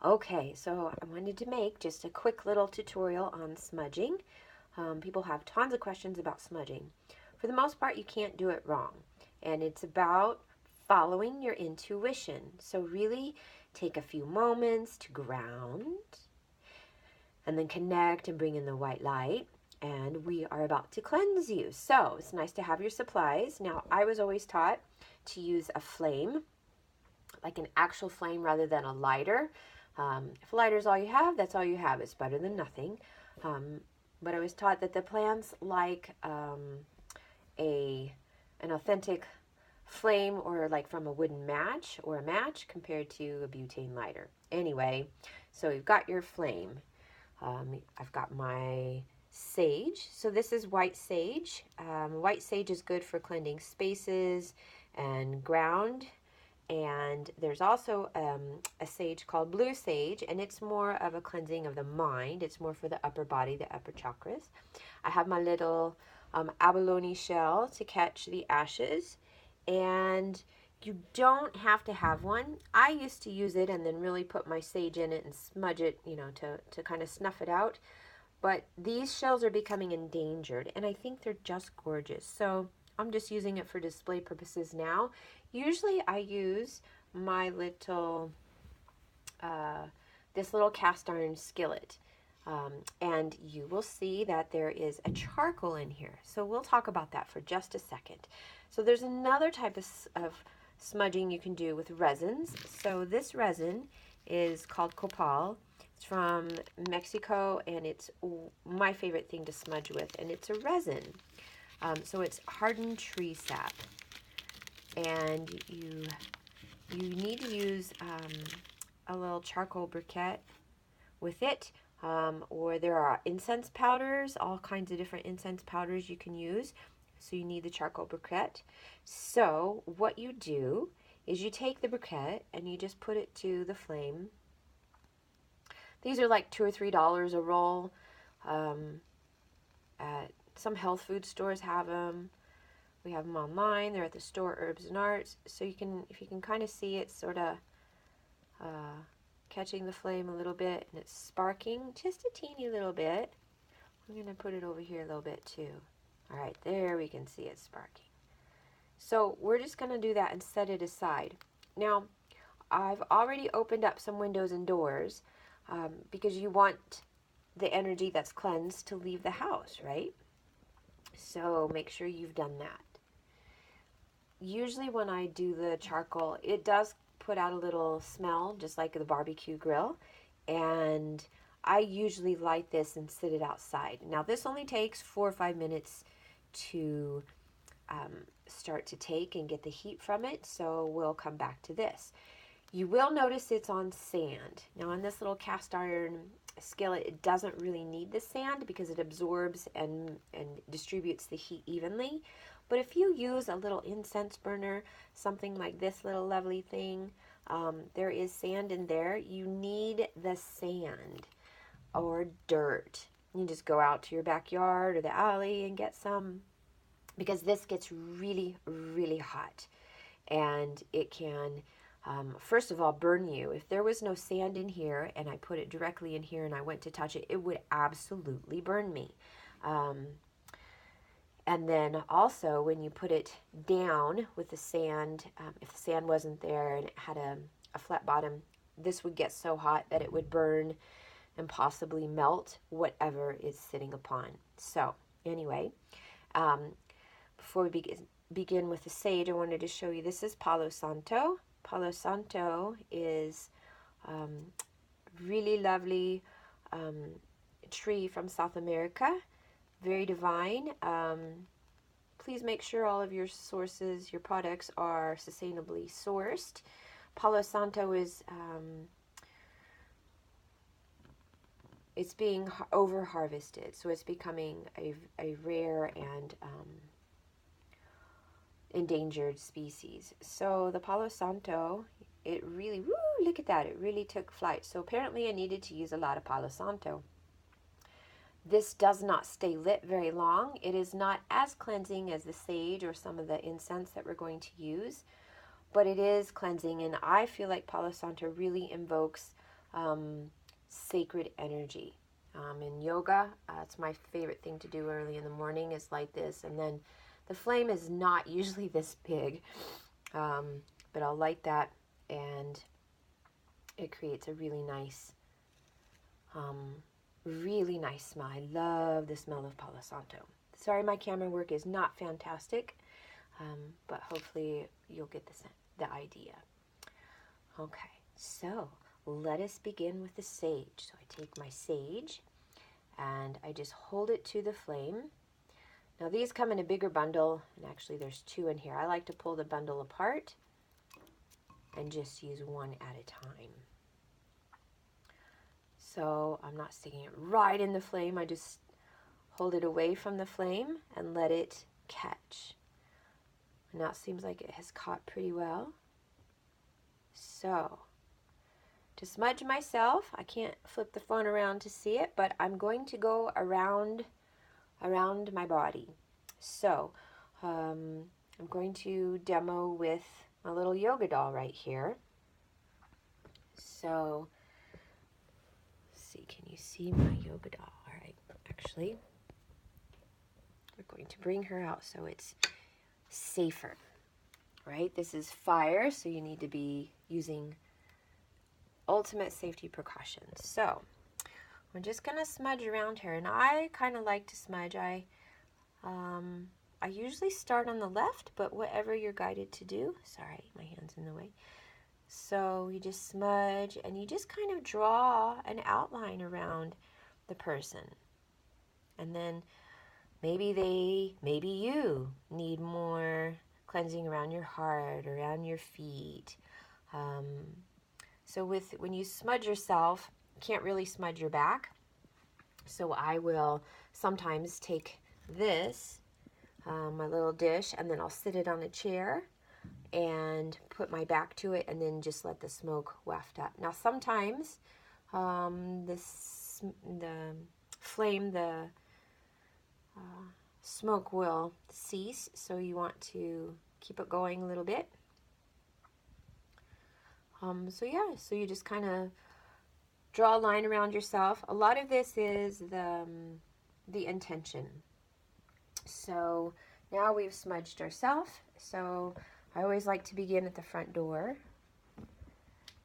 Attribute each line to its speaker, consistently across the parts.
Speaker 1: Okay, so I wanted to make just a quick little tutorial on smudging. People have tons of questions about smudging. For the most part, you can't do it wrong. And it's about following your intuition. So really take a few moments to ground and then connect and bring in the white light. And we are about to cleanse you. So it's nice to have your supplies. Now, I was always taught to use a flame, like an actual flame rather than a lighter. If a lighter is all you have, that's all you have. It's better than nothing. Um, but I was taught that the plants like a an authentic flame, or like from a wooden match or a match, compared to a butane lighter. Anyway, so you've got your flame. I've got my sage. So this is white sage. White sage is good for cleansing spaces and ground. And there's also a sage called blue sage, and it's more of a cleansing of the mind. It's more for the upper body, the upper chakras. I have my little abalone shell to catch the ashes, and you don't have to have one. I used to use it and then really put my sage in it and smudge it, to kind of snuff it out. But these shells are becoming endangered, and I think they're just gorgeous. So I'm just using it for display purposes now. Usually I use my little, this little cast iron skillet. And you will see that there is a charcoal in here. So we'll talk about that for just a second. So there's another type of smudging you can do with resins. So this resin is called copal. It's from Mexico, and it's my favorite thing to smudge with, and it's a resin. So it's hardened tree sap, and you need to use a little charcoal briquette with it, or there are incense powders, all kinds of different incense powders you can use. So you need the charcoal briquette. So what you do is you take the briquette and you just put it to the flame. These are like $2 or $3 a roll. At some health food stores have them. We have them online. They're at the store Herbs and Arts. So you can, if you can kind of see it, sort of catching the flame a little bit, and it's sparking just a teeny little bit. I'm going to put it over here a little bit too. All right, there we can see it sparking. So we're just going to do that and set it aside. Now, I've already opened up some windows and doors because you want the energy that's cleansed to leave the house, right? So make sure you've done that. Usually when I do the charcoal, it does put out a little smell, just like the barbecue grill, and I usually light this and sit it outside. Now this only takes 4 or 5 minutes to start to take and get the heat from it, so we'll come back to this. You will notice it's on sand. Now on this little cast iron skillet, it doesn't really need the sand because it absorbs and distributes the heat evenly. But if you use a little incense burner, something like this little lovely thing, there is sand in there. You need the sand or dirt. You just go out to your backyard or the alley and get some, because this gets really, really hot, and it can, first of all, burn you. If there was no sand in here and I put it directly in here and I went to touch it, it would absolutely burn me. And then also when you put it down with the sand, if the sand wasn't there and it had a flat bottom, this would get so hot that it would burn and possibly melt whatever is sitting upon. So anyway, before we begin with the sage, I wanted to show you, this is Palo Santo. Palo Santo is really lovely tree from South America. Very divine. Please make sure all of your sources, your products, are sustainably sourced. Palo Santo is it's being over harvested, so it's becoming a rare and endangered species. So the Palo Santo, it really, woo, look at that, it really took flight. So apparently I needed to use a lot of Palo Santo. This does not stay lit very long. It is not as cleansing as the sage or some of the incense that we're going to use, but it is cleansing, and I feel like Palo Santo really invokes sacred energy. In yoga, it's my favorite thing to do early in the morning is light this, and then the flame is not usually this big, but I'll light that, and it creates a really nice smell. I love the smell of Palo Santo. Sorry, my camera work is not fantastic, but hopefully you'll get the idea. Okay, so let us begin with the sage. So I take my sage and I just hold it to the flame. Now these come in a bigger bundle, and actually there's 2 in here. I like to pull the bundle apart and just use one at a time. So I'm not sticking it right in the flame. I just hold it away from the flame and let it catch. And now it seems like it has caught pretty well. So to smudge myself, I can't flip the phone around to see it, but I'm going to go around my body. So I'm going to demo with my little yoga doll right here. So let's see, can you see my yoga doll? All right, actually, we're going to bring her out so it's safer, right? This is fire, so you need to be using ultimate safety precautions. So we're just gonna smudge around her, and I kind of like to smudge. I usually start on the left, but whatever you're guided to do. Sorry, my hand's in the way. So you just smudge, and you just kind of draw an outline around the person, and then maybe you need more cleansing around your heart, around your feet. So when you smudge yourself, you can't really smudge your back. So I will sometimes take this, my little dish, and then I'll sit it on a chair and put my back to it, and then just let the smoke waft up. Now sometimes the flame, the smoke will cease, so you want to keep it going a little bit. So you just kind of draw a line around yourself. A lot of this is the intention. So now we've smudged ourselves. So I always like to begin at the front door.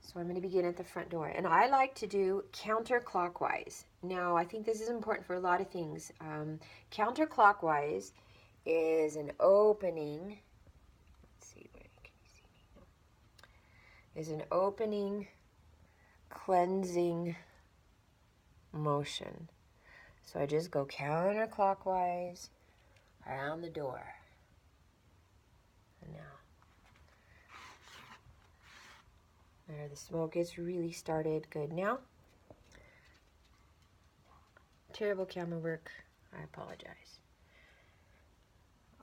Speaker 1: So I'm going to begin at the front door. And I like to do counterclockwise. Now, I think this is important for a lot of things. Counterclockwise is an opening. Let's see, where can you see me now? Is an opening, cleansing motion. So I just go counterclockwise around the door. And now, there, the smoke is really started. Good. Now, terrible camera work. I apologize.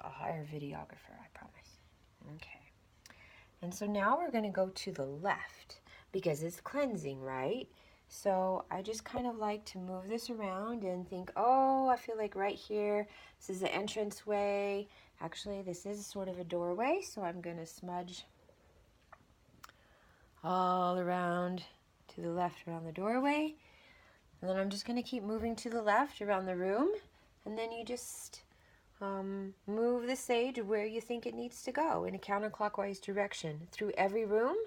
Speaker 1: I'll hire a videographer, I promise. Okay. And so now we're going to go to the left because it's cleansing, right? So I just kind of like to move this around and think, oh, I feel like right here, this is the entrance way. Actually, this is sort of a doorway, so I'm going to smudge all around to the left around the doorway. And then I'm just going to keep moving to the left around the room. And then you just move the sage where you think it needs to go in a counterclockwise direction through every room,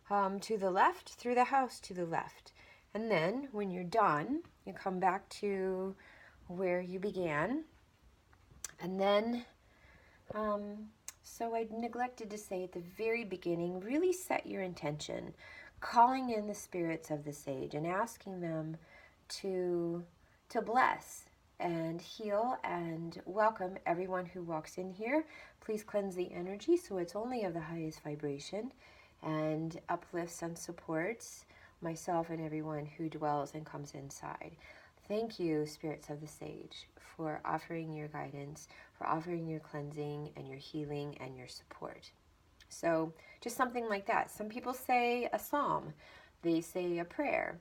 Speaker 1: to the left, through the house to the left. And then when you're done, you come back to where you began. And then, so I neglected to say at the very beginning, really set your intention, calling in the spirits of the sage and asking them to bless and heal and welcome everyone who walks in here. Please cleanse the energy so it's only of the highest vibration and uplifts and supports myself and everyone who dwells and comes inside. Thank you, spirits of the sage, for offering your guidance, for offering your cleansing and your healing and your support. So just something like that. Some people say a psalm. They say a prayer.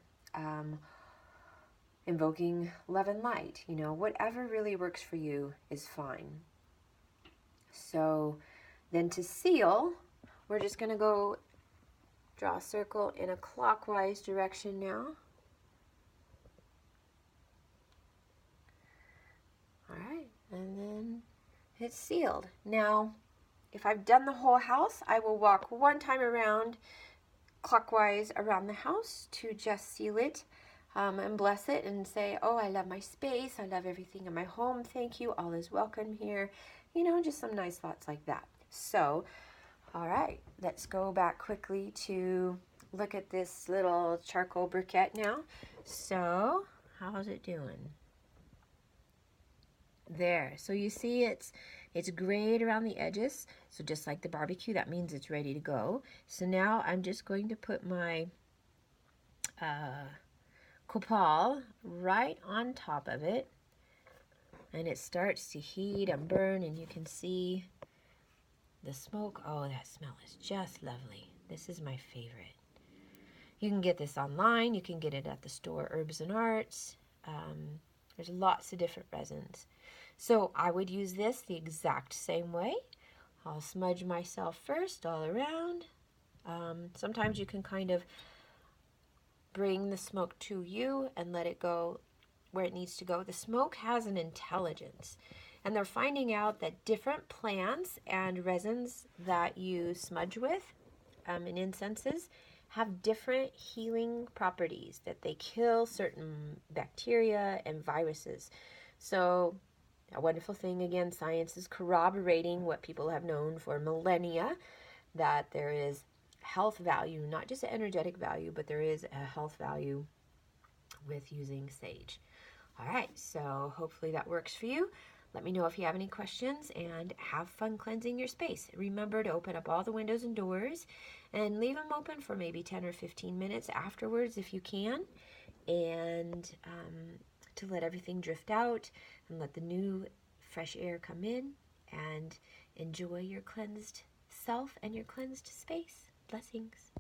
Speaker 1: Invoking love and light. You know, whatever really works for you is fine. So then to seal, we're just going to go Draw a circle in a clockwise direction now. All right, and then it's sealed. Now, if I've done the whole house, I will walk one time around clockwise around the house to just seal it and bless it and say, oh, I love my space. I love everything in my home. Thank you. All is welcome here. You know, just some nice thoughts like that. So, all right, let's go back quickly to look at this little charcoal briquette now. So, how's it doing? There, so you see it's grayed around the edges, so just like the barbecue, that means it's ready to go. So now I'm just going to put my copal right on top of it, and it starts to heat and burn, and you can see the smoke. Oh, that smell is just lovely. This is my favorite. You can get this online, you can get it at the store Herbs and Arts. There's lots of different resins. So I would use this the exact same way. I'll smudge myself first all around. Sometimes you can kind of bring the smoke to you and let it go where it needs to go. The smoke has an intelligence, and they're finding out that different plants and resins that you smudge with in incenses have different healing properties, that they kill certain bacteria and viruses. So a wonderful thing, again, science is corroborating what people have known for millennia, that there is health value, not just an energetic value, but there is a health value with using sage. All right, so hopefully that works for you. Let me know if you have any questions, and have fun cleansing your space. Remember to open up all the windows and doors and leave them open for maybe 10 or 15 minutes afterwards if you can, and to let everything drift out and let the new fresh air come in, and enjoy your cleansed self and your cleansed space. Blessings.